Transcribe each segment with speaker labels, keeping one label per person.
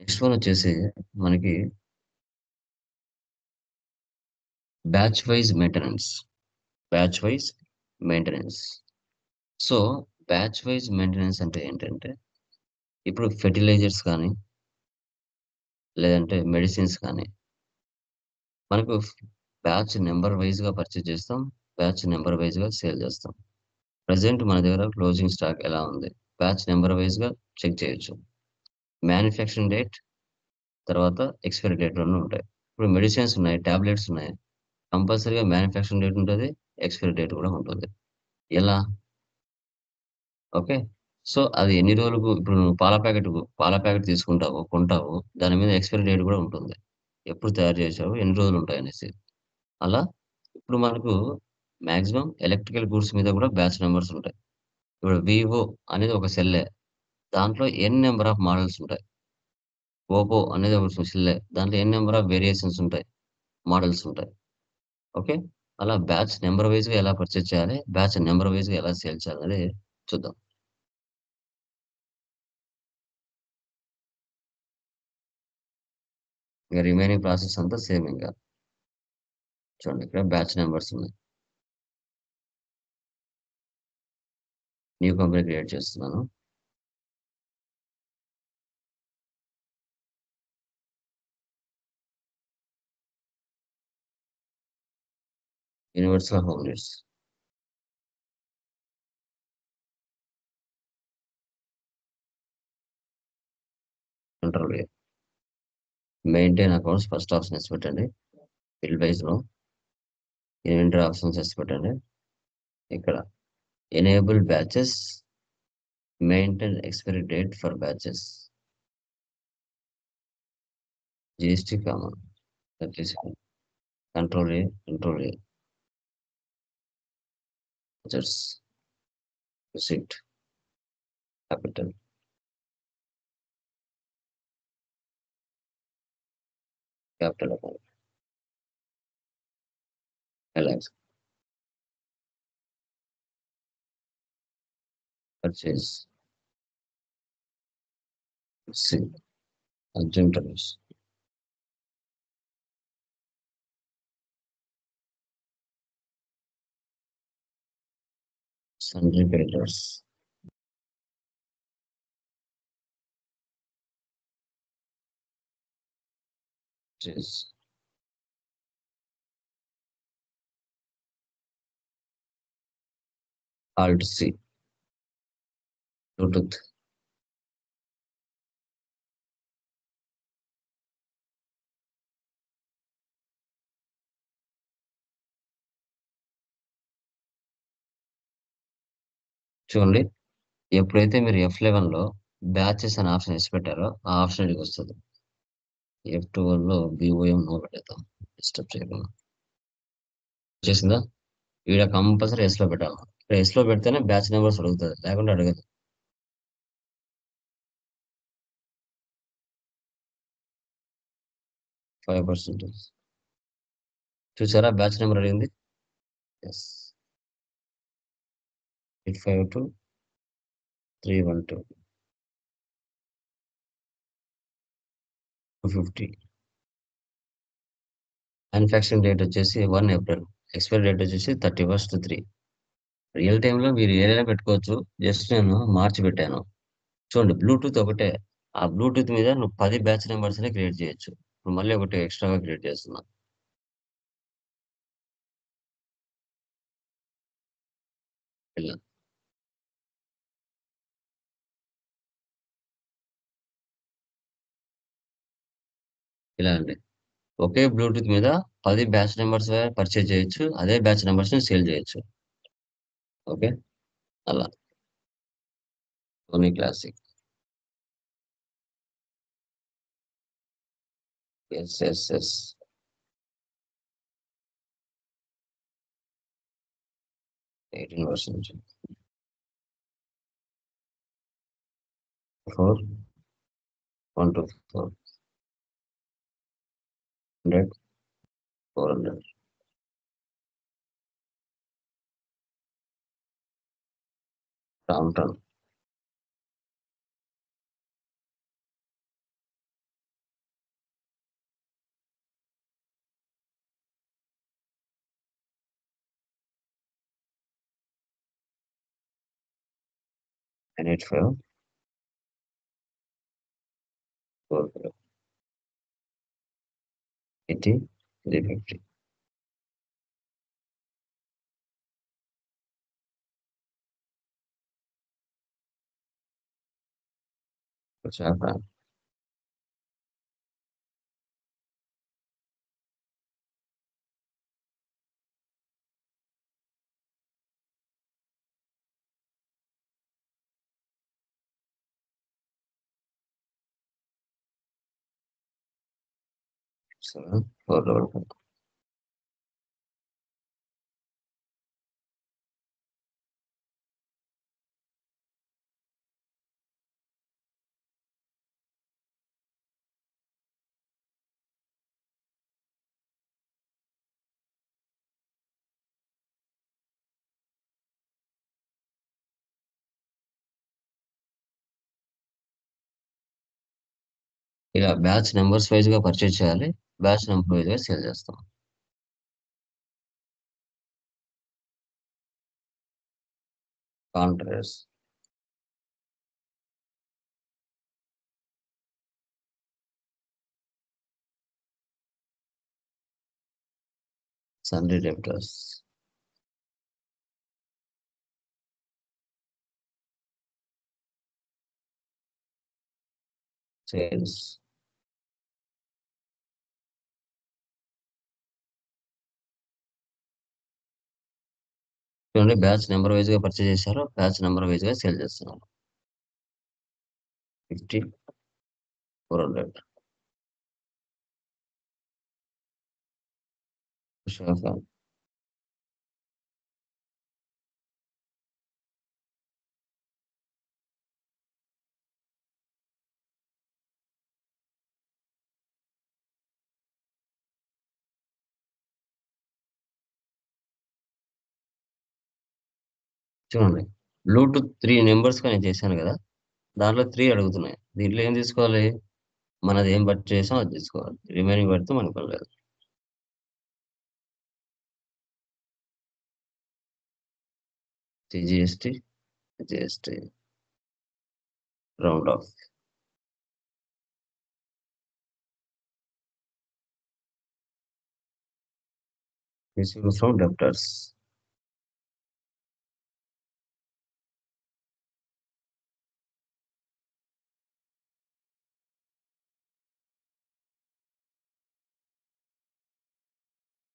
Speaker 1: Next one వచ్చేసి మనకి batch wise maintenance. Batch wise maintenance. So batch wise maintenance అంటే ఏంటంటే ఇప్పుడు ఫెర్టిలైజర్స్ కానీ లేదంటే మెడిసిన్స్ కానీ మనకు బ్యాచ్ నెంబర్ వైజ్గా పర్చేజ్ చేస్తాం. బ్యాచ్ నెంబర్ వైజ్గా సేల్ చేస్తాం. ప్రజెంట్ మన దగ్గర క్లోజింగ్ స్టాక్ ఎలా ఉంది, బ్యాచ్ నెంబర్ వైజ్గా చెక్ చేయొచ్చు. మ్యానుఫ్యాక్చరింగ్ డేట్, తర్వాత ఎక్స్పైరీ డేట్ రెండు ఉంటాయి. ఇప్పుడు మెడిసిన్స్ ఉన్నాయి, టాబ్లెట్స్ ఉన్నాయి, కంపల్సరీగా మ్యానుఫ్యాక్చరింగ్ డేట్ ఉంటుంది, ఎక్స్పైరీ డేట్ కూడా ఉంటుంది. ఎలా? ఓకే. సో అది ఎన్ని రోజులకు, ఇప్పుడు నువ్వు పాల ప్యాకెట్ తీసుకుంటావు, కొంటావు, దాని మీద ఎక్స్పైరీ డేట్ కూడా ఉంటుంది. ఎప్పుడు తయారు చేసావు, ఎన్ని రోజులు ఉంటాయి అనేసి. అలా ఇప్పుడు మనకు మాక్సిమం ఎలక్ట్రికల్ గూడ్స్ మీద కూడా బ్యాచ్ నెంబర్స్ ఉంటాయి. ఇప్పుడు వివో అనేది ఒక సెల్లే, దాంట్లో ఎన్ నెంబర్ ఆఫ్ మోడల్స్ ఉంటాయి. ఓపో అనేది ఒక సెల్లే, దాంట్లో ఎన్ నెంబర్ ఆఫ్ వేరియేషన్స్ ఉంటాయి, మోడల్స్ ఉంటాయి. ఓకే. అలా బ్యాచ్ నెంబర్ వైజ్గా ఎలా పర్చేజ్ చేయాలి, బ్యాచ్ నెంబర్ వైజ్గా ఎలా సేల్ చేయాలి అనేది చూద్దాం. ఇంకా రిమైనింగ్ ప్రాసెస్ అంతా సేమ్. ఇంకా చూడండి, ఇక్కడ బ్యాచ్ నెంబర్స్ ఉన్నాయి. న్యూ కంపెనీ క్రియేట్ చేస్తున్నాను. Universal home needs. Control maintain accounts first option వేసి పెట్టండి. ఫీల్డ్ వైజ్ లో ఇన్వెంటరీ ఆప్షన్స్ వేసి పెట్టండి. ఇక్కడ enable batches, maintain expiry date for batches, GST common తీసుకోండి. Control A budgets, receipt, capital, capital account, అలాక్స్, purchase, C, అర్జెంటరీస్, sundry creditors, purchase, alt C, Bluetooth. చూడండి, ఎప్పుడైతే మీరు F11లో బ్యాచెస్ అనే ఆప్షన్ వేసి పెట్టారో ఆ ఆప్షన్ ఇక్కడికి వస్తుంది. F12లో బిఓఎం నో పెట్టేద్దాం, డిస్టర్బ్ చేయకుండా. చేసిందా? ఈడ కంపల్సరీ ఎస్లో పెట్టాలి. ఇక్కడ ఎస్లో పెడితేనే బ్యాచ్ నెంబర్స్ అడుగుతుంది, లేకుంటే అడగదు. 5%. చూసారా బ్యాచ్ నెంబర్ అడిగింది? ఎస్. 852 312 250. మ్యానుఫ్యాక్చరింగ్ డేట్ వచ్చేసి 1 ఏప్రిల్, ఎక్స్పైరీ డేట్ వచ్చేసి 31/3. రియల్ టైంలో మీరు ఏదైనా పెట్టుకోవచ్చు, జస్ట్ నేను మార్చి పెట్టాను. చూడండి, బ్లూటూత్ ఒకటే. ఆ బ్లూటూత్ మీద నువ్వు 10 బ్యాచ్ నెంబర్స్ క్రియేట్ చేయొచ్చు. ఇప్పుడు మళ్ళీ ఒకటి ఎక్స్ట్రాగా క్రియేట్ చేస్తున్నా. ఇలా ఇలా అండి, ఒకే బ్లూటూత్ మీద 10 బ్యాచ్ నెంబర్స్ పర్చేజ్ చేయొచ్చు, అదే బ్యాచ్ నెంబర్స్ ని సేల్ చేయొచ్చు. ఓకే. అలా Sony classic. Yes yes yes. 18 version. 4 1 2 4 100 400. Town town. 985 4 80 350. వచ్చాక సెవెన్ 455. ఇలా బ్యాచ్ నెంబర్స్ వైజ్ గా పర్చేజ్ చేయాలి. బ్యాచ్ నెంబర్ వైజ్ గా సేల్ చేస్తాం. కాంట్రాక్ట్స్ సన్రీ డెప్టర్స్ సేల్స్ చూడండి, బ్యాచ్ నెంబర్ వైజ్ గా పర్చేజ్ చేశారు, బ్యాచ్ నెంబర్ వైజ్ గా సేల్ చేస్తున్నారు. 50 400. చూడండి, బ్లూటూత్ 3 నెంబర్స్ కానీ చేశాను కదా, దాంట్లో 3 అడుగుతున్నాయి. దీంట్లో ఏం తీసుకోవాలి? మనది ఏం బట్టి చేసాం అది తీసుకోవాలి. రిమైనింగ్ పడితే మనకు లేదు. GST GST round off. Receive from debtors.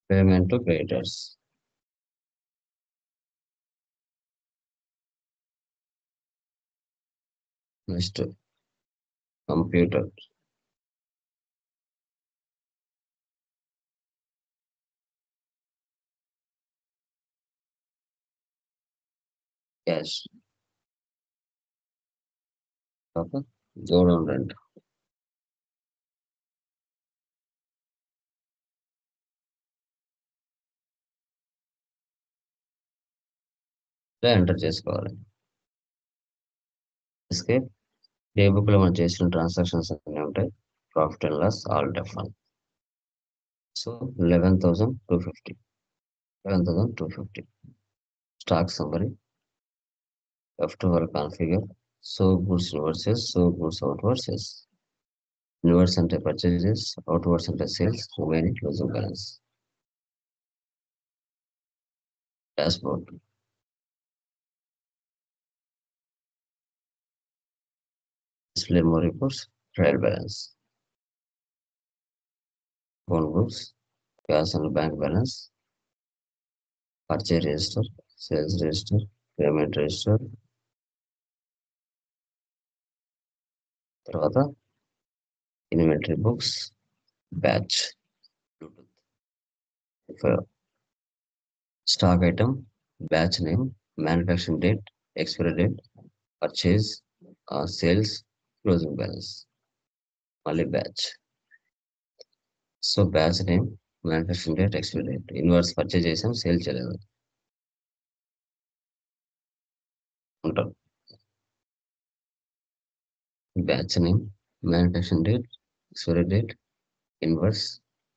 Speaker 1: Payment to creditors. Next computer. Cash. Godown rent. ఇలా ఎంటర్ చేసుకోవాలి. ఎస్కేప్. ఏ బుక్ లో మనం చేసిన ట్రాన్సాక్షన్స్ అన్నీ ఉంటాయి. Profit and loss all different. So 11,250. 11,250. Stock summary. Left over configure. So goods versus so goods out versus. Inwards అంటే purchases, outwards అంటే sales, remaining closing balance. Dashboard. Display more reports, trial balance, phone books, cash and bank balance, purchase register, sales register, payment register. తర్వాత inventory books, batch, stock item, batch name, manufacturing date, expiry date, purchase, sales, closing balance, మళ్ళీ batch. So batch name, manufacturing date, expiry date. Inwards purchase చేసాం, sale చేయలేదు ఉంటాం. Batch name, manufacturing date, expiry date, inwards,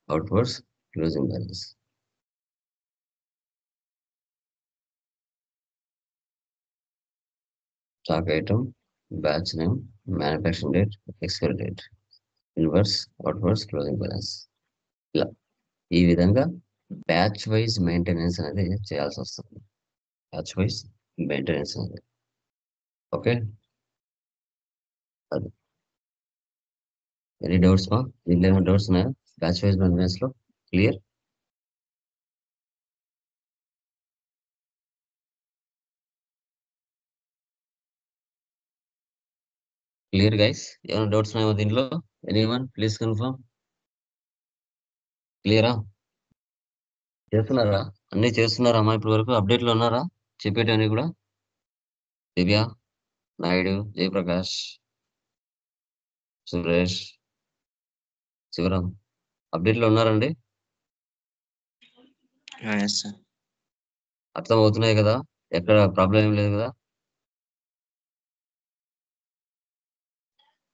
Speaker 1: outwards, closing balance. Stock item, batch name, manufacturing date, expiry date, inwards, outwards, closing balance. ఇలా ఈ విధంగా batch wise maintenance అనేది చేయాల్సి వస్తుంది. Batch wise maintenance అనేది. ఓకే, అది ఎనీ డౌట్స్ మా? దీంట్లో ఏమైనా డౌట్స్ ఉన్నాయా బ్యాచ్ వైజ్ మెయింటెనెన్స్ లో? క్లియర్? Clear guys? ఏమైనా డౌట్స్ ఉన్నాయా దీంట్లో? Anyone please confirm. క్లియరా? చేస్తున్నారా? అన్ని చేస్తున్నారా అమ్మా? ఇప్పటి వరకు అప్డేట్లో ఉన్నారా? చెప్పేటన్నీ కూడా దివ్య, నాయుడు, జయప్రకాష్, సురేష్, శివరాం అప్డేట్లో ఉన్నారండి?
Speaker 2: Yes sir.
Speaker 1: అర్థం అవుతున్నాయి కదా? ఎక్కడ ప్రాబ్లం ఏం లేదు కదా?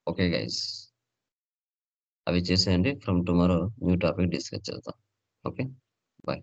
Speaker 1: ఓకే గైస్, అవి చేసేయండి. From tomorrow new topic discuss చేద్దాం. Okay, bye.